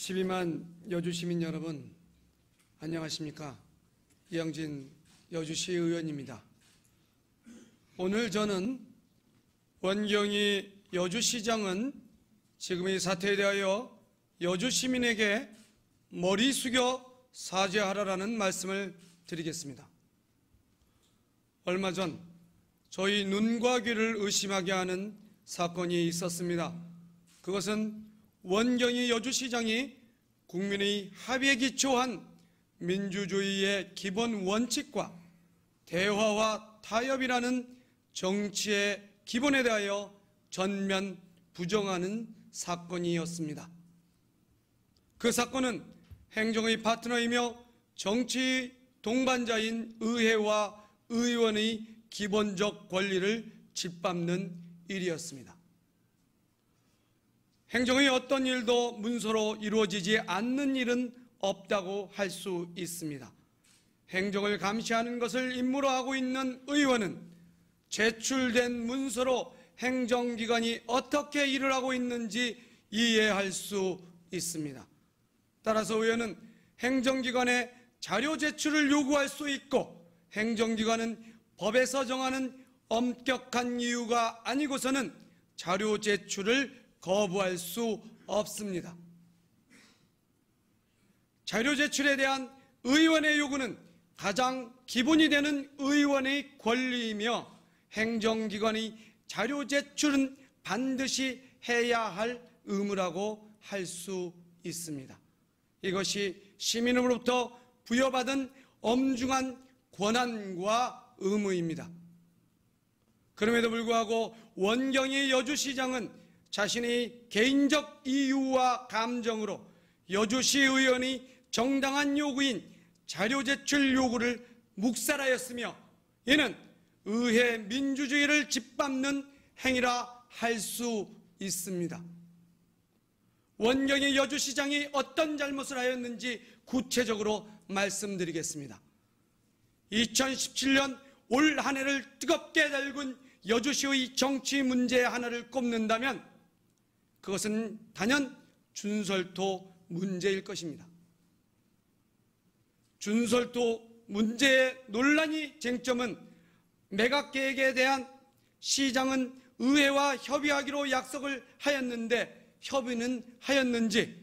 12만 여주 시민 여러분, 안녕하십니까? 이영진 여주시 의원입니다. 오늘 저는 원경희 여주시장은 지금의 사태에 대하여 여주 시민에게 머리 숙여 사죄하라라는 말씀을 드리겠습니다. 얼마 전 저희 눈과 귀를 의심하게 하는 사건이 있었습니다. 그것은 원경희 여주시장이 국민의 합의에 기초한 민주주의의 기본 원칙과 대화와 타협이라는 정치의 기본에 대하여 전면 부정하는 사건이었습니다. 그 사건은 행정의 파트너이며 정치 동반자인 의회와 의원의 기본적 권리를 짓밟는 일이었습니다. 행정의 어떤 일도 문서로 이루어지지 않는 일은 없다고 할 수 있습니다. 행정을 감시하는 것을 임무로 하고 있는 의원은 제출된 문서로 행정기관이 어떻게 일을 하고 있는지 이해할 수 있습니다. 따라서 의원은 행정기관에 자료 제출을 요구할 수 있고, 행정기관은 법에서 정하는 엄격한 이유가 아니고서는 자료 제출을 거부할 수 없습니다. 자료 제출에 대한 의원의 요구는 가장 기본이 되는 의원의 권리이며, 행정기관의 자료 제출은 반드시 해야 할 의무라고 할 수 있습니다. 이것이 시민으로부터 부여받은 엄중한 권한과 의무입니다. 그럼에도 불구하고 원경희 여주시장은 자신의 개인적 이유와 감정으로 여주시 의원의 정당한 요구인 자료 제출 요구를 묵살하였으며, 이는 의회 민주주의를 짓밟는 행위라 할 수 있습니다. 원경희 여주시장이 어떤 잘못을 하였는지 구체적으로 말씀드리겠습니다. 2017년 올 한 해를 뜨겁게 달군 여주시의 정치 문제 하나를 꼽는다면 그것은 단연 준설도 문제일 것입니다. 준설도 문제의 논란이 쟁점은 매각계획에 대한 시장은 의회와 협의하기로 약속을 하였는데 협의는 하였는지,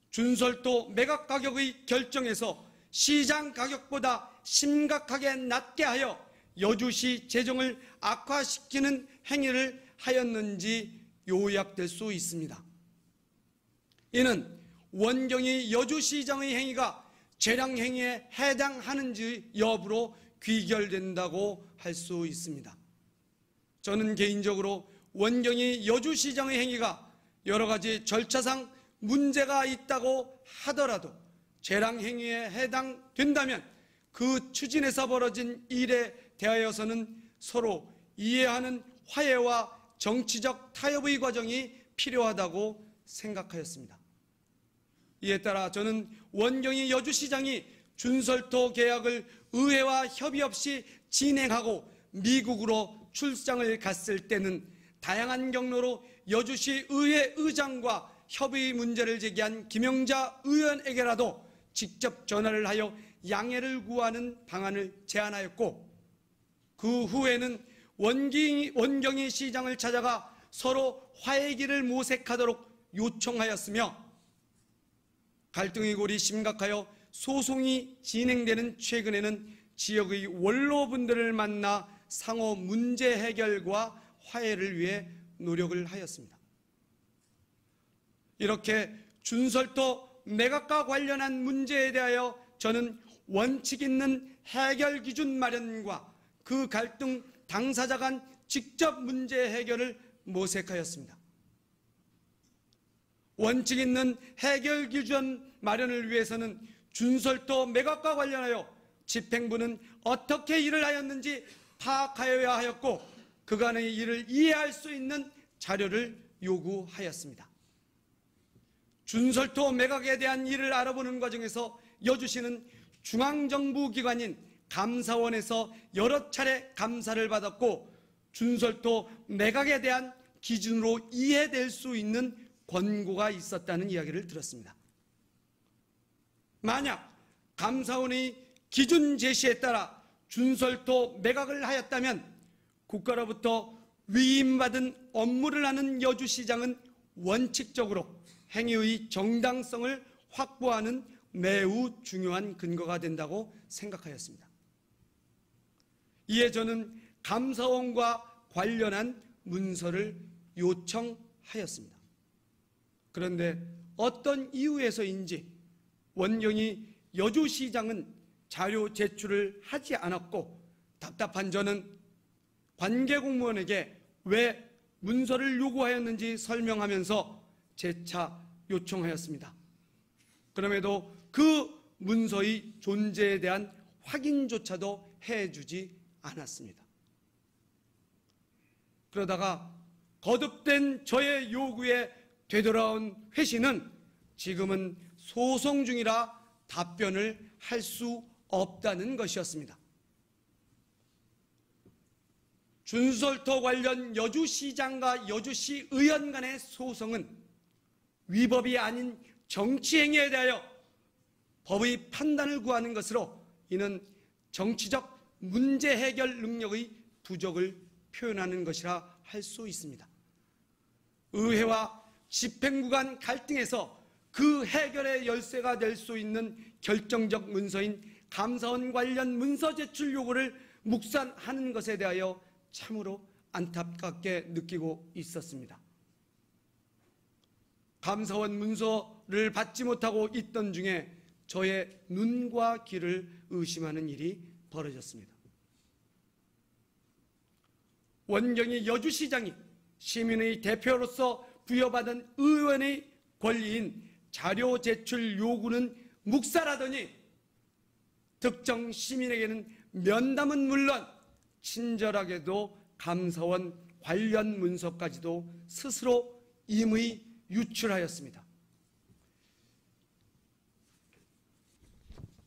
준설도 매각 가격의 결정에서 시장 가격보다 심각하게 낮게 하여 여주시 재정을 악화시키는 행위를 하였는지 요약될 수 있습니다. 이는 원경희 여주시장의 행위가 재량행위에 해당하는지 여부로 귀결된다고 할 수 있습니다. 저는 개인적으로 원경희 여주시장의 행위가 여러 가지 절차상 문제가 있다고 하더라도 재량행위에 해당된다면 그 추진에서 벌어진 일에 대하여서는 서로 이해하는 화해와 정치적 타협의 과정이 필요하다고 생각하였습니다. 이에 따라 저는 원경희 여주시장이 준설도 계약을 의회와 협의 없이 진행하고 미국으로 출장을 갔을 때는 다양한 경로로 여주시 의회 의장과 협의 문제를 제기한 김영자 의원에게라도 직접 전화를 하여 양해를 구하는 방안을 제안하였고, 그 후에는 원경희 시장을 찾아가 서로 화해의 길을 모색하도록 요청하였으며, 갈등의 골이 심각하여 소송이 진행되는 최근에는 지역의 원로분들을 만나 상호 문제 해결과 화해를 위해 노력을 하였습니다. 이렇게 준설도 매각과 관련한 문제에 대하여 저는 원칙 있는 해결 기준 마련과 그 갈등 당사자 간 직접 문제 해결을 모색하였습니다. 원칙 있는 해결 기준 마련을 위해서는 준설도 매각과 관련하여 집행부는 어떻게 일을 하였는지 파악하여야 하였고, 그간의 일을 이해할 수 있는 자료를 요구하였습니다. 준설도 매각에 대한 일을 알아보는 과정에서 여주시는 중앙정부기관인 감사원에서 여러 차례 감사를 받았고, 준설도 매각에 대한 기준으로 이해될 수 있는 권고가 있었다는 이야기를 들었습니다. 만약 감사원의 기준 제시에 따라 준설토 매각을 하였다면 국가로부터 위임받은 업무를 하는 여주시장은 원칙적으로 행위의 정당성을 확보하는 매우 중요한 근거가 된다고 생각하였습니다. 이에 저는 감사원과 관련한 문서를 요청하였습니다. 그런데 어떤 이유에서인지 원경이 여주시장은 자료 제출을 하지 않았고 답답한 저는 관계공무원에게 왜 문서를 요구하였는지 설명하면서 재차 요청하였습니다. 그럼에도 그 문서의 존재에 대한 확인조차도 해주지 않았습니다. 그러다가 거듭된 저의 요구에 되돌아온 회신은 지금은 소송 중이라 답변을 할 수 없다는 것이었습니다. 준설토 관련 여주시장과 여주시 의원 간의 소송은 위법이 아닌 정치행위에 대하여 법의 판단을 구하는 것으로 이는 정치적 문제 해결 능력의 부족을 표현하는 것이라 할 수 있습니다. 의회와 집행부 간 갈등에서 그 해결의 열쇠가 될 수 있는 결정적 문서인 감사원 관련 문서 제출 요구를 묵살하는 것에 대하여 참으로 안타깝게 느끼고 있었습니다. 감사원 문서를 받지 못하고 있던 중에 저의 눈과 귀를 의심하는 일이 벌어졌습니다. 원경이 여주시장이 시민의 대표로서 부여받은 의원의 권리인 자료 제출 요구는 묵살하더니 특정 시민에게는 면담은 물론 친절하게도 감사원 관련 문서까지도 스스로 임의 유출하였습니다.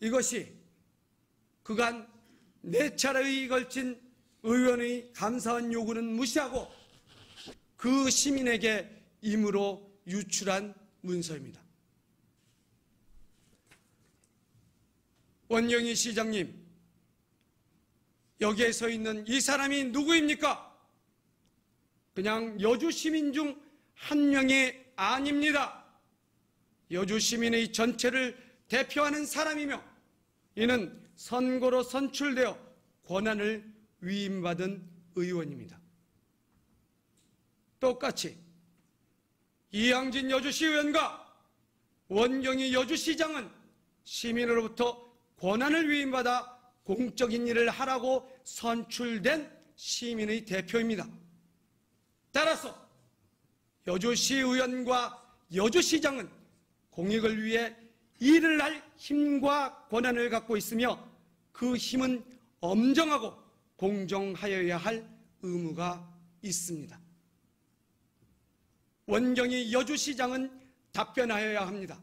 이것이 그간 4차례에 걸친 의원의 감사원 요구는 무시하고 그 시민에게 임의로 유출한 문서입니다. 원경희 시장님, 여기에 서 있는 이 사람이 누구입니까? 그냥 여주 시민 중 한 명이 아닙니다. 여주 시민의 전체를 대표하는 사람이며 이는 선거로 선출되어 권한을 위임받은 의원입니다. 똑같이 이항진 여주시 의원과 원경희 여주시장은 시민으로부터 권한을 위임받아 공적인 일을 하라고 선출된 시민의 대표입니다. 따라서 여주시 의원과 여주시장은 공익을 위해 일을 할 힘과 권한을 갖고 있으며 그 힘은 엄정하고 공정하여야 할 의무가 있습니다. 원경희 여주시장은 답변하여야 합니다.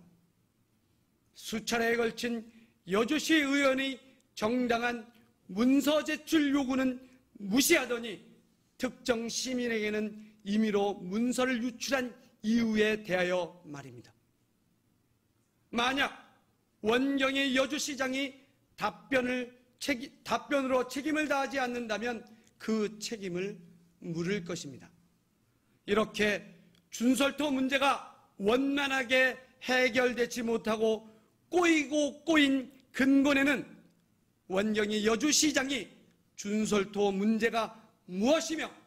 수차례에 걸친 여주시 의원의 정당한 문서 제출 요구는 무시하더니 특정 시민에게는 임의로 문서를 유출한 이유에 대하여 말입니다. 만약 원경희 여주시장이 답변으로 책임을 다하지 않는다면 그 책임을 물을 것입니다. 이렇게 준설토 문제가 원만하게 해결되지 못하고 꼬이고 꼬인 근본에는 원경희 여주시장이 준설토 문제가 무엇이며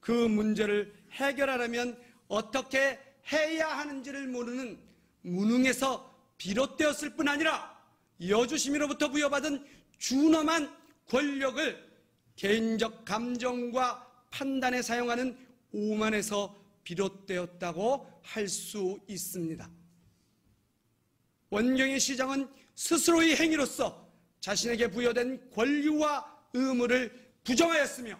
그 문제를 해결하려면 어떻게 해야 하는지를 모르는 무능에서 비롯되었을 뿐 아니라 여주시민으로부터 부여받은 준엄한 권력을 개인적 감정과 판단에 사용하는 오만에서 비롯되었다고 할 수 있습니다. 원경희 시장은 스스로의 행위로서 자신에게 부여된 권리와 의무를 부정하였으며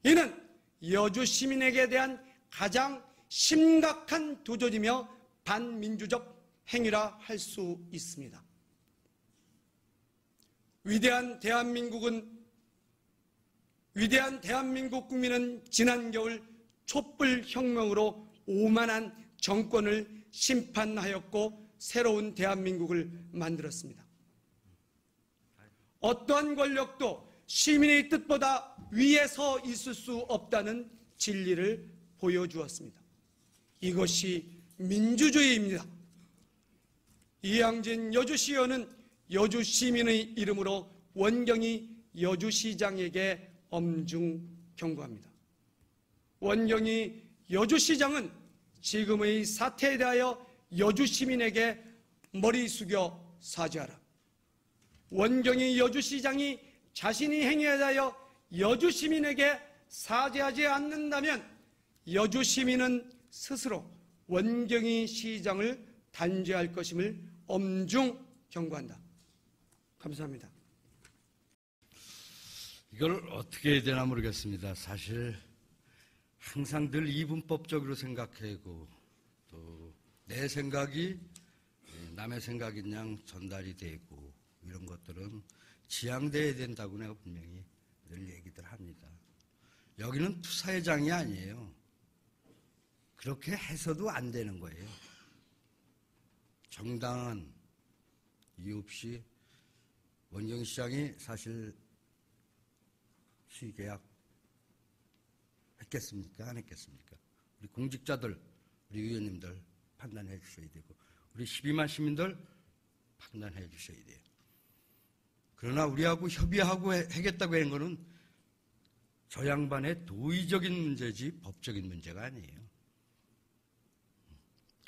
이는 여주 시민에게 대한 가장 심각한 도전이며 반민주적 행위라 할 수 있습니다. 위대한 대한민국 국민은 지난 겨울 촛불 혁명으로 오만한 정권을 심판하였고 새로운 대한민국을 만들었습니다. 어떠한 권력도 시민의 뜻보다 위에 서 있을 수 없다는 진리를 보여주었습니다. 이것이 민주주의입니다. 이양진 여주시의원은 여주 시민의 이름으로 원경이 여주시장에게 엄중 경고합니다. 원경이 여주시장은 지금의 사태에 대하여 여주 시민에게 머리 숙여 사죄하라. 원경이 여주시장이 자신이 행위에 대하여 여주 시민에게 사죄하지 않는다면 여주 시민은 스스로 원경이 시장을 단죄할 것임을 엄중 경고한다. 감사합니다. 이걸 어떻게 해야 되나 모르겠습니다. 사실 항상 늘 이분법적으로 생각하고 또 내 생각이 남의 생각인 양 전달이 되고 이런 것들은 지양돼야 된다고 내가 분명히 늘 얘기들 합니다. 여기는 투사회장이 아니에요. 그렇게 해서도 안 되는 거예요. 정당한 이유 없이 원경 시장이 사실 시계약 했겠습니까? 안 했겠습니까? 우리 공직자들, 우리 의원님들 판단해 주셔야 되고 우리 12만 시민들 판단해 주셔야 돼요. 그러나 우리하고 협의하고 하겠다고 한 거는 저 양반의 도의적인 문제지 법적인 문제가 아니에요.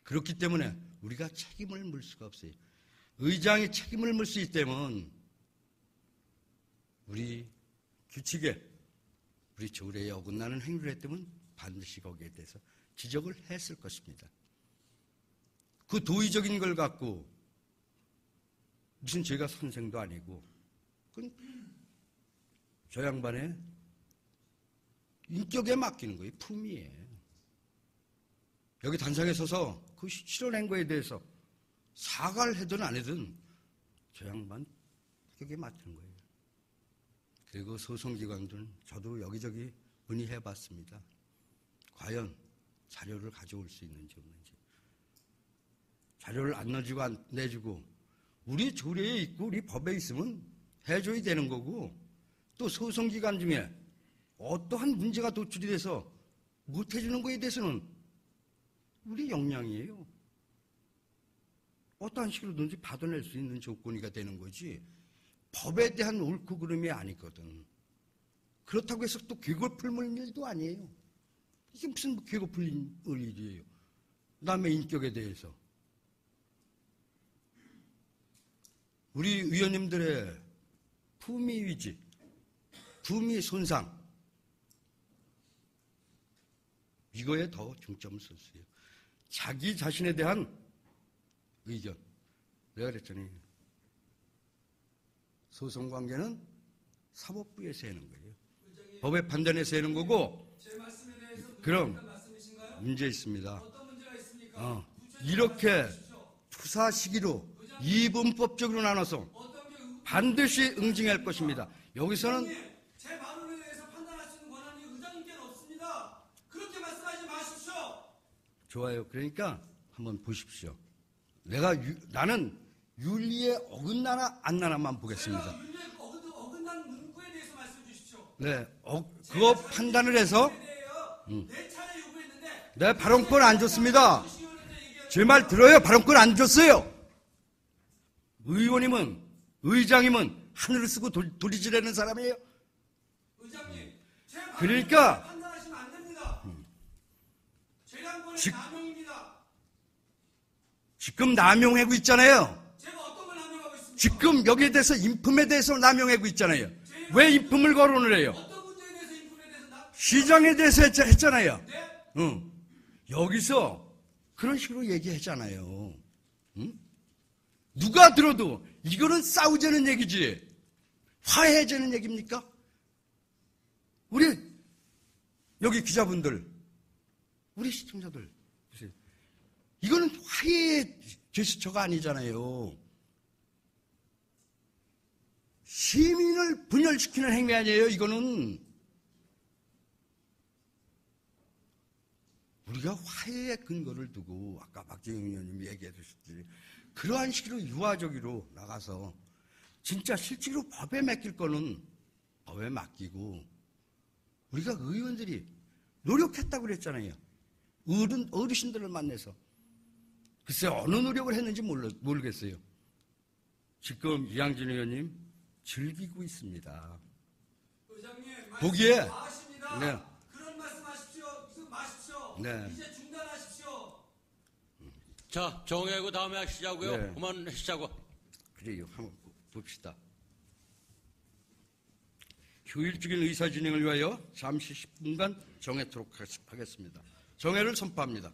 그렇기 때문에 우리가 책임을 물 수가 없어요. 의장이 책임을 물 수 있기 때문에 우리 규칙에 우리 조례에 어긋나는 행위를 했다면 반드시 거기에 대해서 지적을 했을 것입니다. 그 도의적인 걸 갖고 무슨 제가 선생도 아니고 그건 저 양반의 인격에 맡기는 거예요. 품위에. 여기 단상에 서서 그 실현한 거에 대해서 사과를 해든 안 해든 저 양반 인격에 맡기는 거예요. 그리고 소송기관들은 저도 여기저기 문의해봤습니다. 과연 자료를 가져올 수 있는지 없는지. 자료를 안 내주고 우리 조례에 있고 우리 법에 있으면 해줘야 되는 거고 또 소송기관 중에 어떠한 문제가 도출이 돼서 못 해주는 거에 대해서는 우리 역량이에요. 어떠한 식으로든지 받아낼 수 있는 조건이가 되는 거지 법에 대한 옳고 그름이 아니거든. 그렇다고 해서 또 궤골 풀물 일도 아니에요. 이게 무슨 궤골 풀릴 일이에요. 남의 인격에 대해서. 우리 의원님들의 품위 위지, 품위 손상 이거에 더 중점을 썼어요. 자기 자신에 대한 의견. 내가 그랬더니 소송관계는 사법부에서 하는 거예요. 법의 판단에서 하는 거고 그럼 문제 있습니다. 이렇게 투사 시기로 이분법적으로 나눠서 반드시 응징할 것입니다. 여기서는 제 발언에 대해서 판단할 수 있는 권한이 의장님께는 없습니다. 그렇게 말씀하지 마십시오. 좋아요. 그러니까 한번 보십시오. 나는 윤리에 어긋나나 안 나나만 보겠습니다. 윤리에 어긋난 문구에 대해서 말씀해 주십시오. 네, 그거 판단을 해서 네 차례 요구했는데 내 발언권 안 줬습니다. 제 말 들어요. 발언권 안 줬어요. 의장님은 하늘을 쓰고 도리지라는 사람이에요. 의장님, 제 그러니까 판단하시면 안 됩니다. 재량권의 남용입니다. 지금 남용하고 있잖아요. 제가 어떤 걸 남용하고 있습니까? 지금 여기에 대해서 인품에 대해서 남용하고 있잖아요. 왜 인품을 거론을 해요? 어떤 문제에 대해서 인품에 대해서 시장에 대해서 했잖아요. 네? 여기서 그런 식으로 얘기했잖아요. 누가 들어도 이거는 싸우자는 얘기지 화해하자는 얘기입니까? 우리 여기 기자분들, 우리 시청자들, 이거는 화해의 제스처가 아니잖아요. 시민을 분열시키는 행위 아니에요. 이거는 우리가 화해의 근거를 두고 아까 박정희 의원님이 얘기해 주셨듯이 그러한 식으로 유화적으로 나가서 진짜 실제로 법에 맡길 거는 법에 맡기고 우리가 의원들이 노력했다고 그랬잖아요. 어르신들을 만나서. 글쎄 어느 노력을 했는지 모르겠어요. 지금 이양진 의원님 즐기고 있습니다. 의장님, 보기에 마십니다. 네. 그런 말씀하십시오. 무슨 마십시오. 네. 이제 중단하십시오. 자, 정혜고 다음에 하시자고요. 네. 그만하시자고. 그래요. 한번 봅시다. 효율적인 의사 진행을 위하여 잠시 10분간 정해토록 하겠습니다. 정회를 선포합니다.